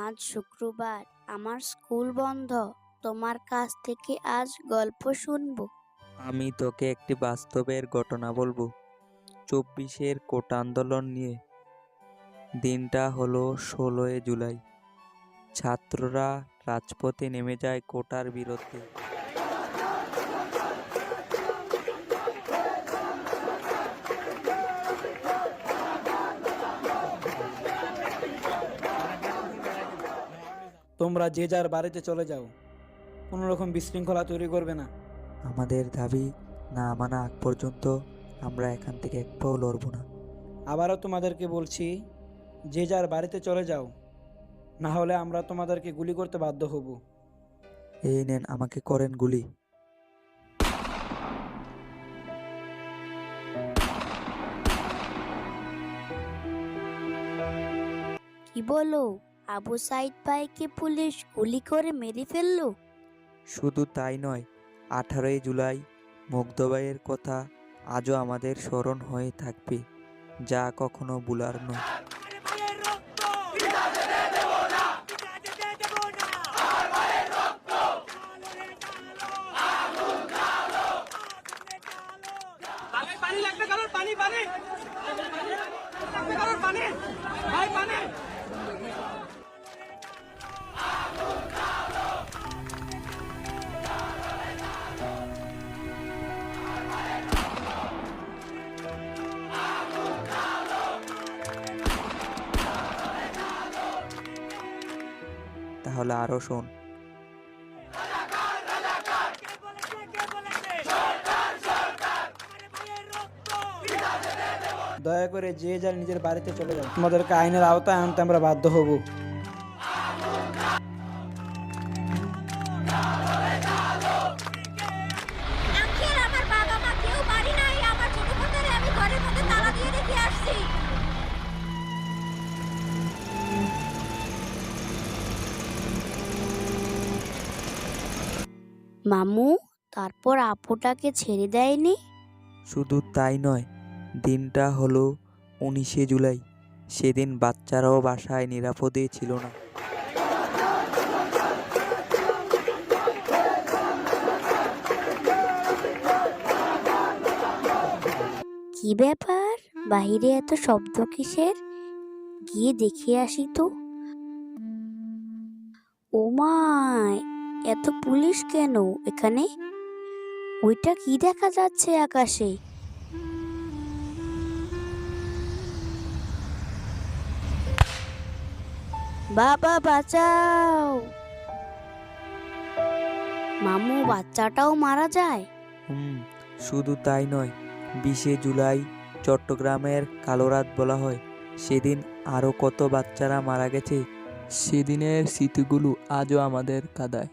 আজ শুক্রবার, আমার স্কুল বন্ধ। তোমার কাছ থেকে আজ গল্প শুনবো। আমি তোকে একটি বাস্তবের ঘটনা বলবো। 24-এর কোটা আন্দোলন নিয়ে। দিনটা হলো 16 জুলাই। ছাত্ররা রাজপথে নেমে যায় কোটার বিরুদ্ধে। তোমরা যে যার বাড়িতে চলে যাও, কোনো রকম বিশৃঙ্খলা তৈরি করবে না। আমাদের দাবি না মানা আগ পর্যন্ত আমরা এখান থেকে এক পাও লড়ব না। আবারও তোমাদেরকে বলছি, যে যার বাড়িতে চলে যাও, না হলে আমরা তোমাদেরকে গুলি করতে বাধ্য হব। এই নেন, আমাকে করেন গুলি। কি বলো? আবু সাইদ ভাইকে পুলিশ গুলি করে মেরে ফেললো? শুধু তাই নয়, 18 জুলাই মুগ্ধবাইয়ের কথা আজও আমাদের স্মরণ হয়ে থাকবে, যা কখনো ভুলার নয়। তাহলে আরো শোন। দয়া করে যে যার নিজের বাড়িতে চলে যাও, তোমাদেরকে আইনের আওতায় আনতে আমরা বাধ্য হব। আঙ্কেল, আমার বাবা মা কেউ বাড়ি নাই। আমার ছোট বোনটারে আমি ঘরের মধ্যে তালা দিয়ে রেখে আসছি। মামু, তারপর আপুটাকে ছেড়ে দেয়নি? শুধু তাই নয়, দিনটা হলো 19 জুলাই। সেদিন বাচ্চারাও বাসায় নিরাপদে ছিল না। কি ব্যাপার, বাইরে এত শব্দ কিসের? গিয়ে দেখে আসি তো। ও মাই, এত পুলিশ কেন এখানে? ওইটা কি দেখা যাচ্ছে আকাশে? বাবা বাঁচাও! মামু, বাচ্চাটাও মারা যায়? শুধু তাই নয়, 20 জুলাই চট্টগ্রামের কালো রাত বলা হয়। সেদিন আরো কত বাচ্চারা মারা গেছে। সেদিনের স্মৃতিগুলো আজও আমাদের কাঁদায়।